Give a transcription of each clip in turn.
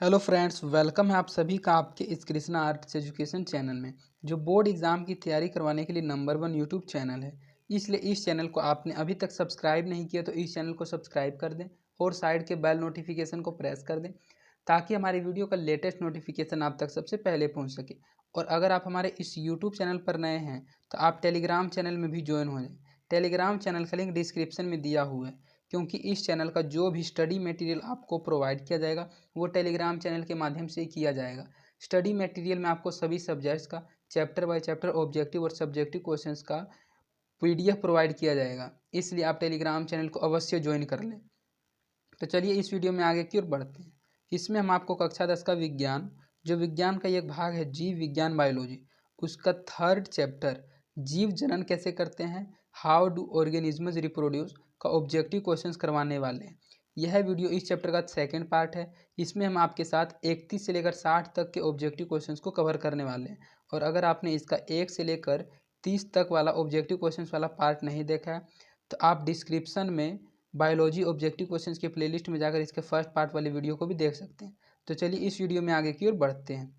Hello friends, welcome है आप सभी का आपके इस कृष्णा आर्ट्स एजुकेशन चैनल में, जो बोर्ड एग्ज़ाम की तैयारी करवाने के लिए नंबर 1 यूट्यूब चैनल है। इसलिए इस चैनल को आपने अभी तक सब्सक्राइब नहीं किया तो इस चैनल को सब्सक्राइब कर दें और साइड के बेल नोटिफिकेशन को प्रेस कर दें, ताकि हमारी वीडियो का लेटेस्ट नोटिफिकेशन आप तक सबसे पहले पहुँच सके। और अगर आप हमारे इस यूट्यूब चैनल पर नए हैं तो आप टेलीग्राम चैनल में भी ज्वाइन हो जाएँ। टेलीग्राम चैनल का लिंक डिस्क्रिप्शन में दिया हुआ है, क्योंकि इस चैनल का जो भी स्टडी मटेरियल आपको प्रोवाइड किया जाएगा वो टेलीग्राम चैनल के माध्यम से ही किया जाएगा। स्टडी मटेरियल में आपको सभी सब्जेक्ट्स का चैप्टर बाय चैप्टर ऑब्जेक्टिव और सब्जेक्टिव क्वेश्चंस का पीडीएफ प्रोवाइड किया जाएगा, इसलिए आप टेलीग्राम चैनल को अवश्य ज्वाइन कर लें। तो चलिए इस वीडियो में आगे की ओर बढ़ते हैं। इसमें हम आपको कक्षा 10 का विज्ञान, जो विज्ञान का एक भाग है जीव विज्ञान बायोलॉजी, उसका थर्ड चैप्टर जीव जनन कैसे करते हैं, हाउ डू ऑर्गेनिजम्स रिप्रोड्यूस का ऑब्जेक्टिव क्वेश्चंस करवाने वाले हैं। यह वीडियो इस चैप्टर का सेकंड पार्ट है। इसमें हम आपके साथ 31 से लेकर 60 तक के ऑब्जेक्टिव क्वेश्चंस को कवर करने वाले हैं। और अगर आपने इसका 1 से लेकर 30 तक वाला ऑब्जेक्टिव क्वेश्चंस वाला पार्ट नहीं देखा है तो आप डिस्क्रिप्शन में बायोलॉजी ऑब्जेक्टिव क्वेश्चंस के प्लेलिस्ट में जाकर इसके फर्स्ट पार्ट वाली वीडियो को भी देख सकते हैं। तो चलिए इस वीडियो में आगे की ओर बढ़ते हैं।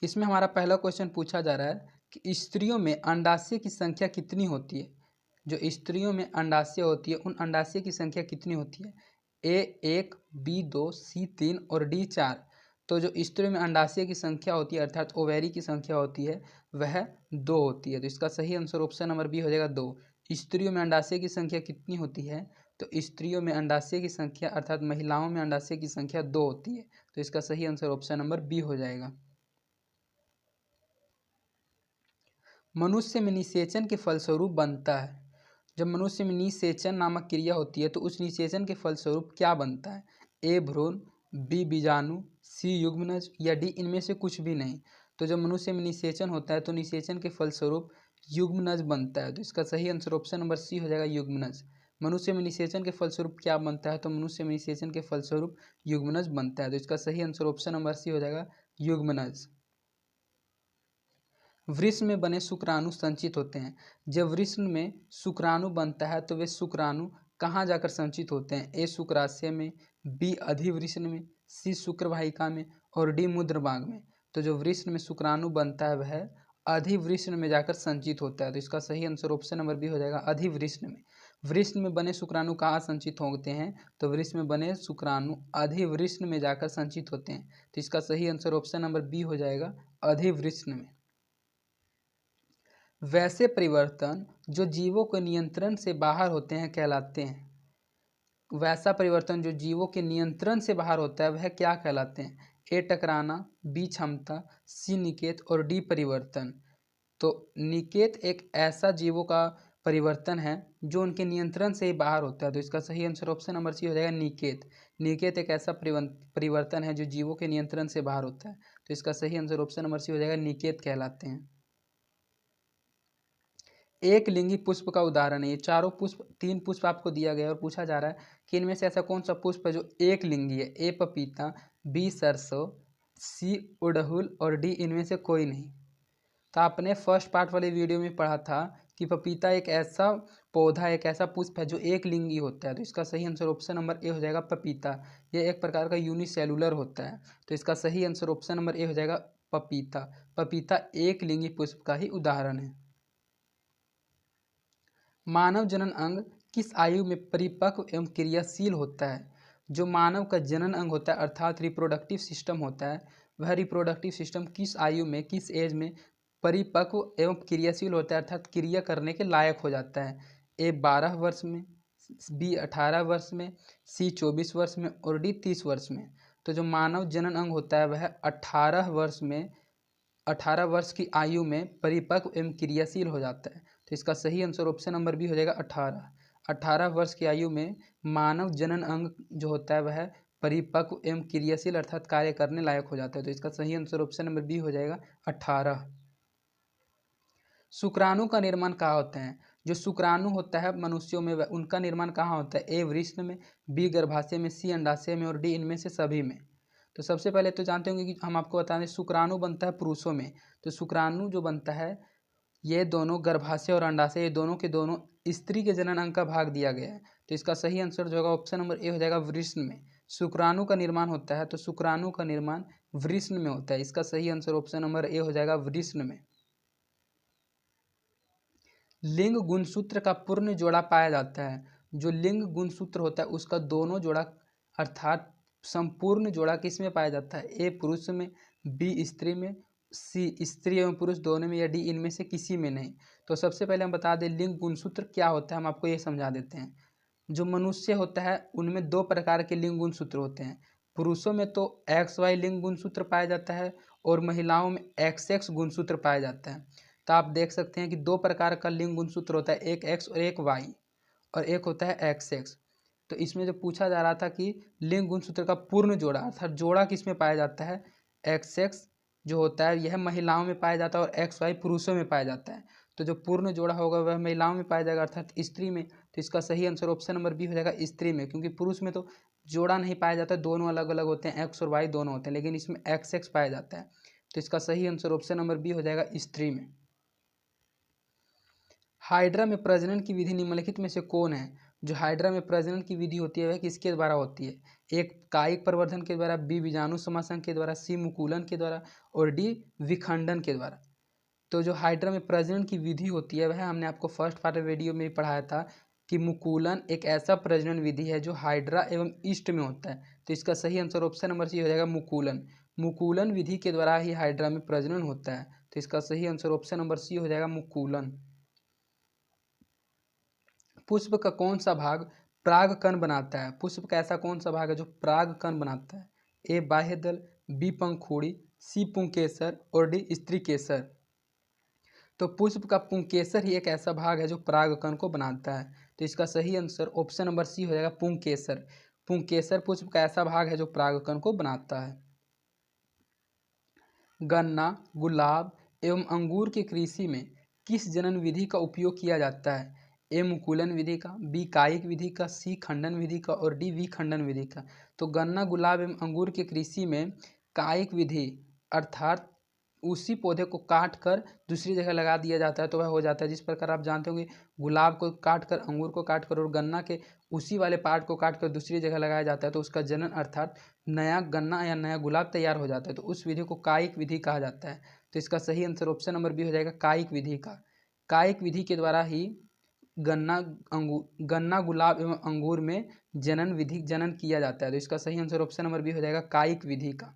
इसमें हमारा पहला क्वेश्चन पूछा जा रहा है कि स्त्रियों में अंडाशय की संख्या कितनी होती है। जो स्त्रियों में अंडाशय होती है उन अंडाशय की संख्या कितनी होती है। A1, B2, C3 और D4। तो जो स्त्रियों में अंडाशय की संख्या होती है अर्थात ओवेरी की संख्या होती है वह 2 होती है। तो इसका सही आंसर ऑप्शन नंबर बी हो जाएगा 2। स्त्रियों में अंडाशय की संख्या कितनी होती है, तो स्त्रियों में अंडाशय की संख्या अर्थात महिलाओं में अंडाशय की संख्या 2 होती है। तो इसका सही आंसर ऑप्शन नंबर बी हो जाएगा। मनुष्य में निषेचन के फलस्वरूप बनता है। जब मनुष्य में निषेचन नामक क्रिया होती है तो उस निषेचन के फलस्वरूप क्या बनता है। ए भ्रूण, बी बीजाणु, सी युग्मनज या डी इनमें से कुछ भी नहीं। तो जब मनुष्य में निषेचन होता है तो निषेचन के फलस्वरूप युग्मनज बनता है। तो इसका सही आंसर ऑप्शन नंबर सी हो जाएगा, युग्मनज। मनुष्य में निषेचन के फलस्वरूप क्या बनता है, तो मनुष्य में निषेचन के फलस्वरूप युग्मनज बनता है। तो इसका सही आंसर ऑप्शन नंबर सी हो जाएगा, युग्मनज। वृषण में बने शुक्राणु संचित होते हैं। जब वृषण में शुक्राणु बनता है तो वे शुक्राणु कहाँ जाकर संचित होते हैं। ए शुक्राशय में, बी अधिवृषण में, सी शुक्रवाहिका में और डी मूत्रभाग में। तो जो वृषण में शुक्राणु बनता है वह अधिवृषण में जाकर संचित होता है। तो इसका सही आंसर ऑप्शन नंबर बी हो जाएगा, अधिवृषण में। वृषण में बने शुक्राणु कहाँ संचित होते हैं, तो वृषण में बने शुक्राणु अधिवृषण में जाकर संचित होते हैं। तो इसका सही आंसर ऑप्शन नंबर बी हो जाएगा, अधिवृषण में। वैसे परिवर्तन जो जीवों के नियंत्रण से बाहर होते हैं कहलाते हैं। वैसा परिवर्तन जो जीवों के नियंत्रण से बाहर होता है वह क्या कहलाते हैं। ए टकराना, बी क्षमता, सी निकेत और डी परिवर्तन। तो निकेत एक ऐसा जीवों का परिवर्तन है जो उनके नियंत्रण से ही बाहर होता है। तो इसका सही आंसर ऑप्शन नंबर सी हो जाएगा, निकेत। निकेत एक ऐसा परिवर्तन है जो जीवों के नियंत्रण से बाहर होता है। तो इसका सही आंसर ऑप्शन नंबर सी हो जाएगा, निकेत कहलाते हैं। एक लिंगी पुष्प का उदाहरण है। ये चारों पुष्प, 3 पुष्प आपको दिया गया है और पूछा जा रहा है कि इनमें से ऐसा कौन सा पुष्प है जो एक लिंगी है। ए पपीता, बी सरसों, सी उड़हुल और डी इनमें से कोई नहीं। तो आपने फर्स्ट पार्ट वाले वीडियो में पढ़ा था कि पपीता एक ऐसा पौधा, एक ऐसा पुष्प है जो एक लिंगी होता है। तो इसका सही आंसर ऑप्शन नंबर ए हो जाएगा, पपीता। यह एक प्रकार का यूनिसेलुलर होता है। तो इसका सही आंसर ऑप्शन नंबर ए हो जाएगा, पपीता। पपीता एक लिंगी पुष्प का ही उदाहरण है। मानव जनन अंग किस आयु में परिपक्व एवं क्रियाशील होता है। जो मानव का जनन अंग होता है अर्थात रिप्रोडक्टिव सिस्टम होता है, वह रिप्रोडक्टिव सिस्टम किस आयु में, किस एज में परिपक्व एवं क्रियाशील होता है अर्थात क्रिया करने के लायक हो जाता है। ए 12 वर्ष में, बी 18 वर्ष में, सी 24 वर्ष में और डी 30 वर्ष में। तो जो मानव जनन अंग होता है वह 18 वर्ष में, 18 वर्ष की आयु में परिपक्व एवं क्रियाशील हो जाता है। तो इसका सही आंसर ऑप्शन नंबर बी हो जाएगा, 18। 18 वर्ष की आयु में मानव जनन अंग जो होता है वह परिपक्व एवं क्रियाशील अर्थात कार्य करने लायक हो जाता है। तो इसका सही आंसर ऑप्शन नंबर बी हो जाएगा, 18। शुक्राणु का निर्माण कहाँ होता है। जो शुक्राणु होता है मनुष्यों में उनका निर्माण कहाँ होता है। ए वृषण में, बी गर्भाशय में, सी अंडाशय में और डी इनमें से सभी में। तो सबसे पहले तो जानते होंगे कि हम आपको बता दें शुक्राणु बनता है पुरुषों में। तो शुक्राणु जो बनता है ये दोनों गर्भाशय और अंडाशय, ये दोनों के दोनों स्त्री के जनन अंग का भाग दिया गया है। तो इसका सही आंसर जो होगा ऑप्शन नंबर ए हो जाएगा, वृषण में। शुक्राणु का निर्माण होता है, तो शुक्राणु का निर्माण वृषण में होता है। इसका सही आंसर ऑप्शन नंबर ए हो जाएगा, वृषण में। लिंग गुणसूत्र का पूर्ण जोड़ा पाया जाता है। जो लिंग गुणसूत्र होता है उसका दोनों जोड़ा अर्थात संपूर्ण जोड़ा किस में पाया जाता है? ए पुरुष में, बी स्त्री में, सी स्त्री एवं पुरुष दोनों में, या डी इनमें से किसी में नहीं। तो सबसे पहले हम बता दें लिंग गुणसूत्र क्या होता है, हम आपको ये समझा देते हैं। जो मनुष्य होता है उनमें दो प्रकार के लिंग गुणसूत्र होते हैं। पुरुषों में तो XY लिंग गुणसूत्र पाया जाता है और महिलाओं में XX गुणसूत्र पाया जाता है। तो आप देख सकते हैं कि दो प्रकार का लिंग गुणसूत्र होता है, एक X और एक Y, और एक होता है XX। तो इसमें जो पूछा जा रहा था कि लिंग गुणसूत्र का पूर्ण जोड़ा अर्थात जोड़ा किस में पाया जाता है? XX जो होता है यह महिलाओं में पाया जाता है और XY पुरुषों में पाया जाता है। तो जो पूर्ण जोड़ा होगा वह महिलाओं में पाया जाएगा अर्थात स्त्री में। तो इसका सही आंसर ऑप्शन नंबर बी हो जाएगा, स्त्री में, क्योंकि पुरुष में तो जोड़ा नहीं पाया जाता, दोनों अलग अलग होते हैं, X और Y दोनों होते हैं, लेकिन इसमें XX पाया जाता है। तो इसका सही आंसर ऑप्शन नंबर बी हो जाएगा, स्त्री में। हाइड्रा में प्रजनन की विधि निम्नलिखित में से कौन है? जो हाइड्रा में प्रजनन की विधि होती है वह किसके द्वारा होती है? एक कायिक प्रवर्धन के द्वारा, बी बीजाणु समासन के द्वारा, सी मुकुलन के द्वारा, और डी विखंडन के द्वारा। तो जो हाइड्रा में प्रजनन की विधि होती है वह हमने आपको फर्स्ट पार्ट वीडियो में पढ़ाया था कि मुकुलन एक ऐसा प्रजनन विधि है जो हाइड्रा एवं ईस्ट में होता है। तो इसका सही आंसर ऑप्शन नंबर सी हो जाएगा, मुकुलन। मुकुलन विधि के द्वारा ही हाइड्रा में प्रजनन होता है। तो इसका सही आंसर ऑप्शन नंबर सी हो जाएगा, मुकुलन। पुष्प का कौन सा भाग परागकण बनाता है? पुष्प का ऐसा कौन सा भाग है जो परागकण बनाता है? ए बाह्य दल, बी पंखुड़ी, सी पुंकेसर, और डी स्त्री केसर। तो पुष्प का पुंकेसर ही एक ऐसा भाग है जो परागकण को बनाता है। तो इसका सही आंसर ऑप्शन नंबर सी हो जाएगा, पुंकेसर। पुंकेसर पुष्प का ऐसा भाग है जो परागकण को बनाता है। गन्ना, गुलाब एवं अंगूर की कृषि में किस जनन विधि का उपयोग किया जाता है? ए मुकुलन विधि का, बी कायिक विधि का, सी खंडन विधि का, और डी विखंडन विधि का। तो गन्ना, गुलाब एवं अंगूर की कृषि में कायिक विधि अर्थात उसी पौधे को काट कर दूसरी जगह लगा दिया जाता है तो वह हो जाता है। जिस प्रकार आप जानते होंगे गुलाब को काट कर, अंगूर को काट कर और गन्ना के उसी वाले पार्ट को काट कर दूसरी जगह लगाया जाता है तो उसका जनन अर्थात नया गन्ना या नया गुलाब तैयार हो जाता है। तो उस विधि को कायिक विधि कहा जाता है। तो इसका सही आंसर ऑप्शन नंबर बी हो जाएगा, कायिक विधि का। कायिक विधि के द्वारा ही गन्ना, गुलाब एवं अंगूर में जनन किया जाता है। तो इसका सही आंसर ऑप्शन नंबर बी हो जाएगा, कायिक विधि का।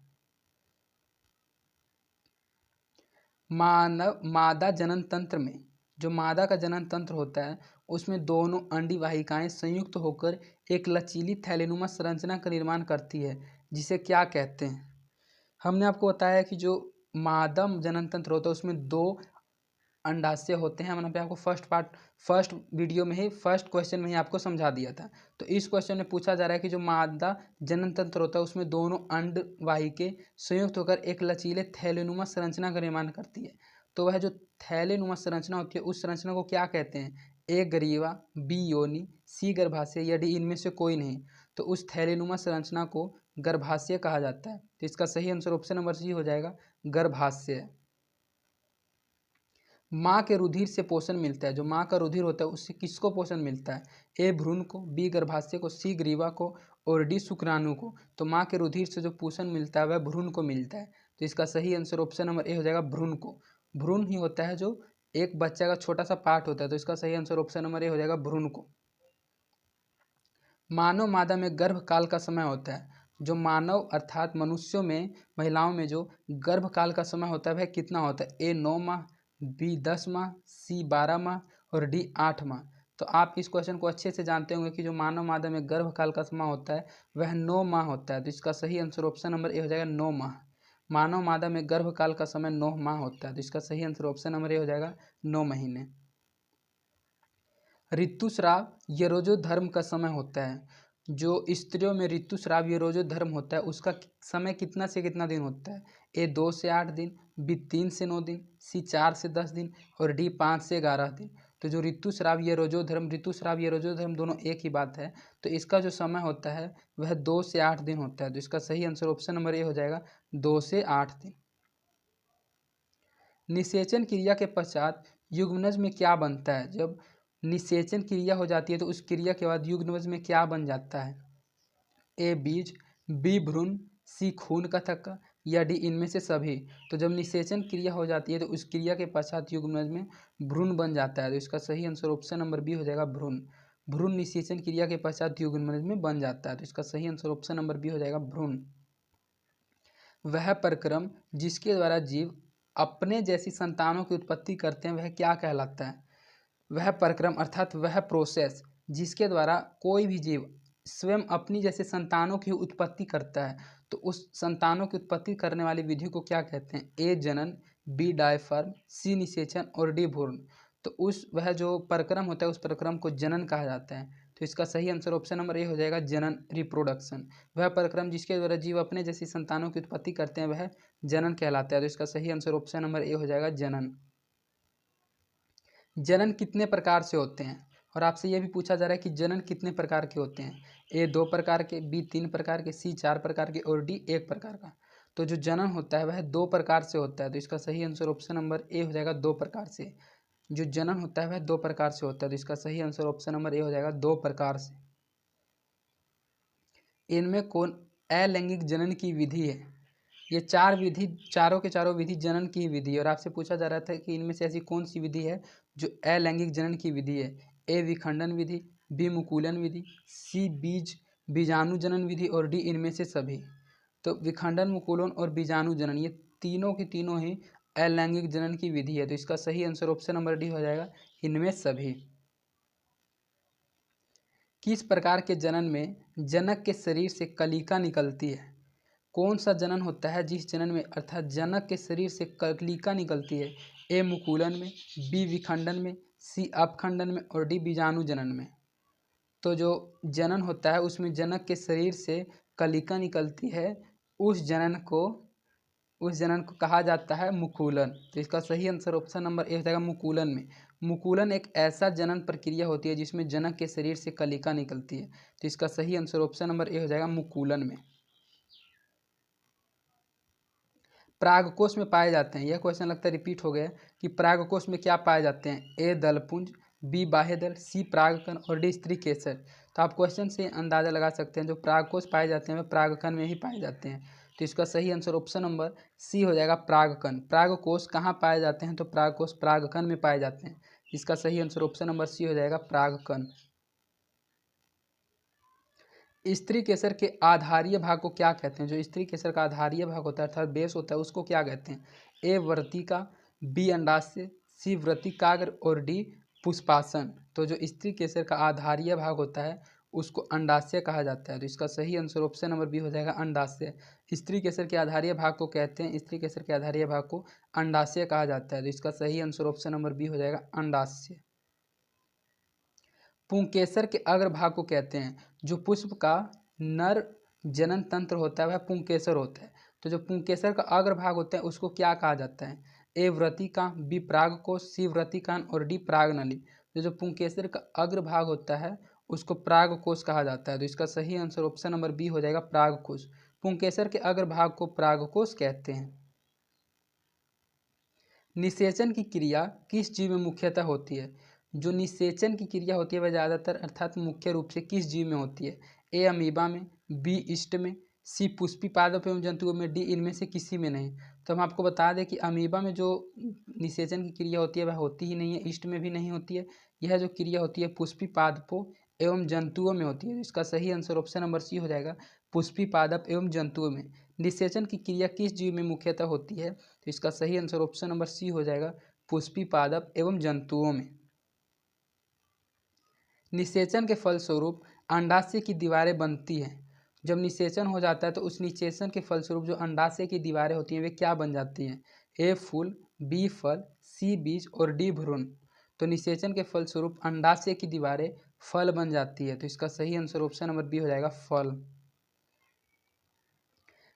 मादा जनन तंत्र में जो मादा का जनन तंत्र होता है उसमें दोनों अंडी वाहिकाएं संयुक्त होकर एक लचीली थैलेनुमा संरचना का निर्माण करती है, जिसे क्या कहते हैं? हमने आपको बताया कि जो मादा जनन तंत्र होता है उसमें दो अंडाशय होते हैं। हमने पे आपको फर्स्ट वीडियो में ही फर्स्ट क्वेश्चन में ही आपको समझा दिया था। तो इस क्वेश्चन में पूछा जा रहा है कि जो मादा जनन तंत्र होता है उसमें दोनों अंड वाहिके संयुक्त होकर एक लचीले थैलेनुमा संरचना का निर्माण करती है। तो वह जो थैलेनुमा संरचना होती है उस संरचना को क्या कहते हैं? ए ग्रीवा, बी योनि, सी गर्भाशय, या डी इनमें से कोई नहीं। तो उस थैलेनुमा संरचना को गर्भाशय कहा जाता है। तो इसका सही आंसर ऑप्शन नंबर सी हो जाएगा, गर्भाशय। माँ के रुधिर से पोषण मिलता है। जो माँ का रुधिर होता है उससे किसको पोषण मिलता है? ए भ्रूण को, बी गर्भाशय को, सी ग्रीवा को, और डी शुक्राणु को। तो माँ के रुधिर से जो पोषण मिलता है वह भ्रूण को मिलता है। तो इसका सही आंसर ऑप्शन नंबर ए हो जाएगा, भ्रूण को। भ्रूण ही होता है जो एक बच्चा का छोटा सा पार्ट होता है। तो इसका सही आंसर ऑप्शन नंबर ए हो जाएगा, भ्रूण को। मानव मादा में गर्भकाल का समय होता है। जो मानव अर्थात मनुष्यों में, महिलाओं में जो गर्भकाल का समय होता है वह कितना होता है? ए 9 माह, बी 10 माह, सी 12 माह, और डी 8 माह। तो आप इस क्वेश्चन को अच्छे से जानते होंगे कि जो मानव मादा में गर्भकाल का समय होता है वह 9 माह होता है। तो इसका सही आंसर ऑप्शन नंबर ए हो जाएगा, 9 माह। मानव मादा में गर्भकाल का समय 9 माह होता है। तो इसका सही आंसर ऑप्शन नंबर ए हो जाएगा, 9 महीने। ऋतुस्राव यरोजोधर्म का समय होता है। जो स्त्रियों में ऋतुस्राव यरोजोधर्म होता है उसका समय कितना से कितना दिन होता है? ए 2 से 8 दिन, बी 3 से 9 दिन, सी 4 से 10 दिन, और डी 5 से 11 दिन। तो जो ऋतुस्राव यरोजोधर्म दोनों एक ही बात है। तो इसका जो समय होता है वह 2 से 8 दिन होता है। तो इसका सही आंसर ऑप्शन नंबर ए हो जाएगा, 2 से 8 दिन। निषेचन क्रिया के पश्चात युग्मनज में क्या बनता है? जब निषेचन क्रिया हो जाती है तो उस क्रिया के बाद युग्मनज में क्या बन जाता है? ए बीज, बी भ्रूण, सी खून का थक्का या डी इनमें से सभी। तो जब निषेचन क्रिया हो जाती है तो उस क्रिया के पश्चात युग्मनज में भ्रूण बन जाता है। तो इसका सही आंसर ऑप्शन नंबर बी हो जाएगा भ्रूण। भ्रूण निषेचन क्रिया के पश्चात युग्मनज में बन जाता है। तो इसका सही आंसर ऑप्शन नंबर बी हो जाएगा भ्रूण। वह प्रक्रम जिसके द्वारा जीव अपने जैसी संतानों की उत्पत्ति करते हैं वह क्या कहलाता है? वह प्रक्रम अर्थात वह प्रोसेस जिसके द्वारा कोई भी जीव स्वयं अपनी जैसे संतानों की उत्पत्ति करता है, तो उस संतानों की उत्पत्ति करने वाली विधि को क्या कहते हैं? ए जनन, बी डायफर्म, सी निषेचन और डी भ्रूण। तो उस वह जो प्रक्रम होता है उस प्रक्रम को जनन कहा जाता है। तो इसका सही आंसर ऑप्शन नंबर ए हो जाएगा जनन, रिप्रोडक्शन। वह प्रक्रम जिसके द्वारा जीव अपने जैसी संतानों की उत्पत्ति करते हैं वह जनन कहलाता है। तो इसका सही आंसर ऑप्शन नंबर ए हो जाएगा जनन। जनन कितने प्रकार से होते हैं? और आपसे यह भी पूछा जा रहा है कि जनन कितने प्रकार के होते हैं? ए 2 प्रकार के, बी 3 प्रकार के, सी 4 प्रकार के और डी 1 प्रकार का। तो जो जनन होता है वह 2 प्रकार से होता है। तो इसका सही आंसर ऑप्शन नंबर ए हो जाएगा 2 प्रकार से। जो जनन होता है वह 2 प्रकार से होता है। तो इसका सही आंसर ऑप्शन नंबर ए हो जाएगा 2 प्रकार से। इनमें कौन अलैंगिक जनन की विधि है? ये 4 विधि, चारों के चारों विधि जनन की विधि है। और आपसे पूछा जा रहा था कि इनमें से ऐसी कौन सी विधि है जो अलैंगिक जनन की विधि है? ए विखंडन विधि, बी मुकुलन विधि, सी बीजाणु जनन विधि और डी इनमें से सभी। तो विखंडन, मुकुलन और बीजाणु जनन ये तीनों की तीनों ही अलैंगिक जनन की विधि है। तो इसका सही आंसर ऑप्शन नंबर डी हो जाएगा इनमें सभी। किस प्रकार के जनन में जनक के शरीर से कलिका निकलती है? कौन सा जनन होता है जिस जनन में अर्थात जनक के शरीर से कलिका निकलती है? ए मुकुलन में, बी विखंडन में, सी अपखंडन में और डी बीजाणु जनन में। तो जो जनन होता है उसमें जनक के शरीर से कलिका निकलती है, उस जनन को कहा जाता है मुकुलन। तो इसका सही आंसर ऑप्शन नंबर ए हो जाएगा मुकुलन में। मुकुलन एक ऐसा जनन प्रक्रिया होती है जिसमें जनक के शरीर से कलिका निकलती है। तो इसका सही आंसर ऑप्शन नंबर ए हो जाएगा मुकुलन में। परागकोश में पाए जाते हैं, यह क्वेश्चन लगता है रिपीट हो गया कि परागकोश में क्या पाए जाते हैं? ए दलपुंज, बी बाह्य दल, सी परागकण और डी स्त्री केसर। तो आप क्वेश्चन से अंदाजा लगा सकते हैं जो परागकोश पाए जाते हैं वह परागकण में ही पाए जाते हैं। तो इसका सही आंसर ऑप्शन नंबर सी हो जाएगा परागकण। परागकोश कहाँ पाए जाते हैं? तो परागकोश परागकण में पाए जाते हैं। इसका सही आंसर ऑप्शन नंबर सी हो जाएगा परागकण। स्त्री केसर के आधारीय भाग को क्या कहते हैं? जो स्त्री केसर का आधारीय भाग होता है अर्थात बेस होता है उसको क्या कहते हैं? ए वर्तिका, बी अंडाशय, सी वृत्तिकाग्र और डी पुष्पासन। तो जो स्त्री केसर का आधारीय भाग होता है उसको अंडाशय कहा जाता है। तो इसका सही आंसर ऑप्शन नंबर बी हो जाएगा अंडाशय। स्त्री केसर के आधारीय भाग को कहते हैं, स्त्री केसर के आधारीय भाग को अंडाशय कहा जाता है। तो इसका सही आंसर ऑप्शन नंबर बी हो जाएगा अंडाशय। पुंकेसर के अग्रभाग को कहते हैं। जो पुष्प का नर जनन तंत्र होता है वह पुंकेसर होता है। तो जो पुंकेसर का अग्रभाग होता है उसको क्या कहा जाता है? ए व्रतिका, बी परागकोश, सी व्रतिकान और डी परागनली। जो पुंकेसर का अग्रभाग होता है उसको परागकोश कहा जाता है। तो इसका सही आंसर ऑप्शन नंबर बी हो जाएगा परागकोश। पुंकेसर के अग्रभाग को परागकोश कहते हैं। निषेचन की क्रिया किस जीव में मुख्यतः होती है? जो निषेचन की क्रिया होती है वह ज़्यादातर अर्थात मुख्य रूप से किस जीव में होती है? ए अमीबा में, बी ईस्ट में, सी पुष्पी पादप एवं जंतुओं में, डी इनमें से किसी में नहीं। तो हम आपको बता दें कि अमीबा में जो निषेचन की क्रिया होती है वह होती ही नहीं है, ईस्ट में भी नहीं होती है। यह जो क्रिया होती है पुष्पी पादपों एवं जंतुओं में होती है। इसका सही आंसर ऑप्शन नंबर सी हो जाएगा पुष्पी पादप एवं जंतुओं में। निषेचन की क्रिया किस जीव में मुख्यतः होती है? तो इसका सही आंसर ऑप्शन नंबर सी हो जाएगा पुष्पी पादप एवं जंतुओं में। निषेचन के फलस्वरूप अंडाशय की दीवारें बनती हैं। जब निषेचन हो जाता है तो उस निषेचन के फलस्वरूप जो अंडाशय की दीवारें होती हैं वे क्या बन जाती हैं? ए फूल, बी फल, सी बीज और डी भ्रूण। तो निषेचन के फलस्वरूप अंडाशय की दीवारें फल बन जाती है। तो इसका सही आंसर ऑप्शन नंबर बी हो जाएगा फल।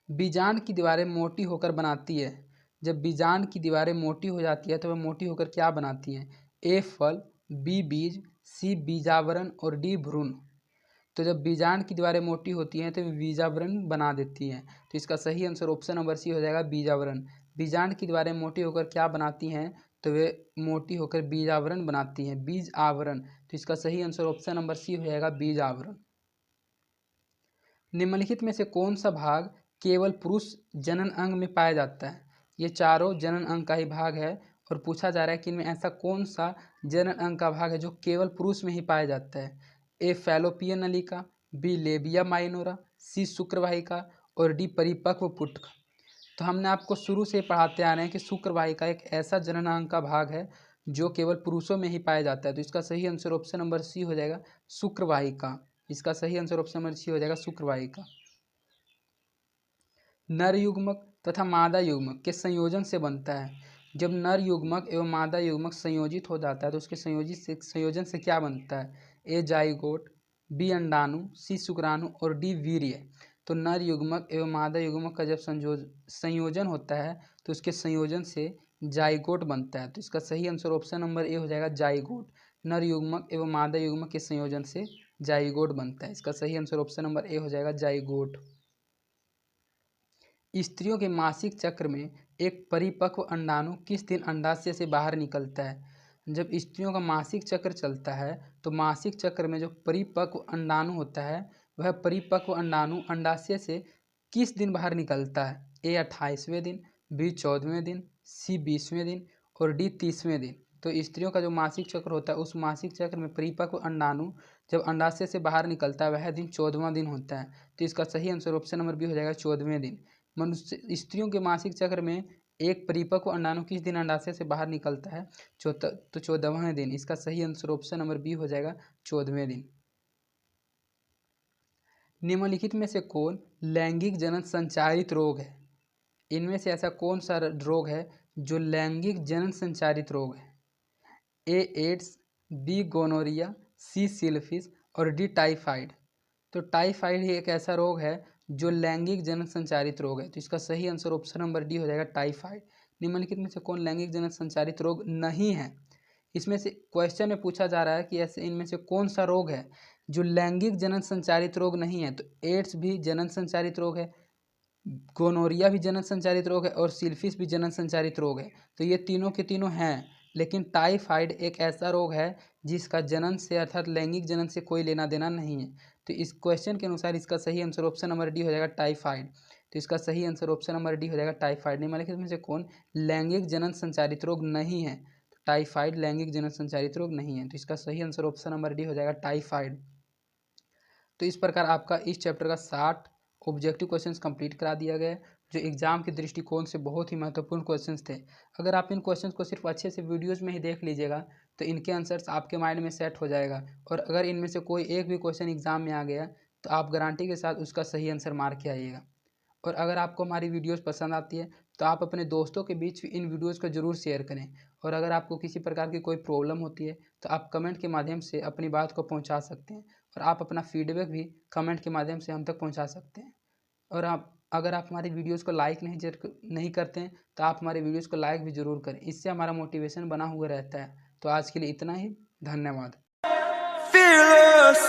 बीजांड की दीवारें मोटी होकर बनाती है। जब बीजांड की दीवारें मोटी हो जाती है तो वह मोटी होकर क्या बनाती हैं? ए फल, बी बीज, सी बीजावरण और डी भ्रूण। तो जब बीजांड की दीवारें मोटी होती हैं तो वे बीजावरण बना देती हैं। तो इसका सही आंसर ऑप्शन नंबर सी हो जाएगा बीजावरण। बीजांड की दीवारें मोटी होकर क्या बनाती हैं? तो वे मोटी होकर बीजावरण बनाती हैं, बीज आवरण। तो इसका सही आंसर ऑप्शन नंबर सी हो जाएगा बीज आवरण। निम्नलिखित में से कौन सा भाग केवल पुरुष जनन अंग में पाया जाता है? ये चारों जनन अंग का ही भाग है और पूछा जा रहा है कि इनमें ऐसा कौन सा जनन अंग का भाग है जो केवल पुरुष में ही पाया जाता है? ए फैलोपियन नलिका, बी लेबिया माइनोरा, सी शुक्रवाहिका और डी परिपक्व पुटक। तो हमने आपको शुरू से पढ़ाते आ रहे हैं कि शुक्रवाहिका एक ऐसा जनन अंग का भाग है जो केवल पुरुषों में ही पाया जाता है। तो इसका सही आंसर ऑप्शन नंबर सी हो जाएगा, शुक्रवाहिका। इसका सही आंसर ऑप्शन नंबर सी हो जाएगा, शुक्रवाहिका। नर युग्मक तथा मादा युग्मक के संयोजन से बनता है। जब नर युग्मक एवं मादा युग्मक संयोजित हो जाता है तो उसके संयोजन से क्या बनता है? ए जाइगोट, बी अंडाणु, सी शुक्राणु और डी वीर्य। तो नर युग्मक एवं मादा युग्मक का जब संयोजन होता है तो उसके संयोजन से जाइगोट बनता है। तो इसका सही आंसर ऑप्शन नंबर ए हो जाएगा, जाइगोट। नर युग्मक एवं मादा युग्मक के संयोजन से जाइगोट बनता है। इसका सही आंसर ऑप्शन नंबर ए हो जाएगा, जाइगोट। स्त्रियों के मासिक चक्र में एक परिपक्व अंडाणु किस दिन अंडाशय से बाहर निकलता है? जब स्त्रियों का मासिक चक्र चलता है तो मासिक चक्र में जो परिपक्व अंडाणु होता है वह परिपक्व अंडाणु अंडाशय से किस दिन बाहर निकलता है? ए 28वें दिन, बी 14वें दिन, सी 20वें दिन और डी 30वें दिन। तो स्त्रियों का जो मासिक चक्र होता है उस मासिक चक्र में परिपक्व अंडाणु जब अंडाशय से बाहर निकलता है वह दिन 14वां दिन होता है। तो इसका सही आंसर ऑप्शन नंबर बी हो जाएगा, 14वें दिन। मनुष्य स्त्रियों के मासिक चक्र में एक परिपक्व अंडाणु किस दिन अंडाशय से बाहर निकलता है? तो 14वें दिन। इसका सही आंसर ऑप्शन नंबर बी हो जाएगा, 14वें दिन। निम्नलिखित में से कौन लैंगिक जनन संचारित रोग है? इनमें से ऐसा कौन सा रोग है जो लैंगिक जनन संचारित रोग है? ए एड्स, बी गोनोरिया, सी सिफिलिस और डी टाइफाइड। तो टाइफाइड ही एक ऐसा रोग है जो लैंगिक जनन संचारित रोग है। तो इसका सही आंसर ऑप्शन नंबर डी हो जाएगा, टाइफाइड। निम्नलिखित में से कौन लैंगिक जनन संचारित रोग नहीं है? इसमें से क्वेश्चन में पूछा जा रहा है कि ऐसे इनमें से कौन सा रोग है जो लैंगिक जनन संचारित रोग नहीं है? तो एड्स भी जनन संचारित रोग है, गोनोरिया भी जनन संचारित रोग है और सिफिलिस भी जनन संचारित रोग है। तो ये तीनों के तीनों हैं, लेकिन टाइफाइड एक ऐसा रोग है जिसका जनन से अर्थात लैंगिक जनन से कोई लेना देना नहीं है। तो इस क्वेश्चन के अनुसार इसका सही आंसर ऑप्शन नंबर डी हो जाएगा, टाइफाइड। तो इसका सही आंसर ऑप्शन नंबर डी हो जाएगा, टाइफाइड। निम्नलिखित में से कौन लैंगिक जनन संचारित रोग नहीं है? तो टाइफाइड लैंगिक जनन संचारित रोग नहीं है। तो इसका सही आंसर ऑप्शन नंबर डी हो जाएगा, टाइफाइड। तो इस प्रकार आपका इस चैप्टर का 60 ऑब्जेक्टिव क्वेश्चंस कंप्लीट करा दिया गया है, जो एग्जाम के दृष्टिकोण से बहुत ही महत्वपूर्ण क्वेश्चंस थे। अगर आप इन क्वेश्चंस को सिर्फ अच्छे से वीडियोस में ही देख लीजिएगा तो इनके आंसर्स आपके माइंड में सेट हो जाएगा। और अगर इनमें से कोई एक भी क्वेश्चन एग्जाम में आ गया तो आप गारंटी के साथ उसका सही आंसर मार के आइएगा। और अगर आपको हमारी वीडियोज़ पसंद आती है तो आप अपने दोस्तों के बीच इन वीडियोज़ को ज़रूर शेयर करें। और अगर आपको किसी प्रकार की कोई प्रॉब्लम होती है तो आप कमेंट के माध्यम से अपनी बात को पहुंचा सकते हैं। और आप अपना फीडबैक भी कमेंट के माध्यम से हम तक पहुंचा सकते हैं। और अगर आप हमारी वीडियोज़ को लाइक नहीं करते हैं तो आप हमारे वीडियोज़ को लाइक भी ज़रूर करें, इससे हमारा मोटिवेशन बना हुआ रहता है। तो आज के लिए इतना ही, धन्यवाद। Fearless.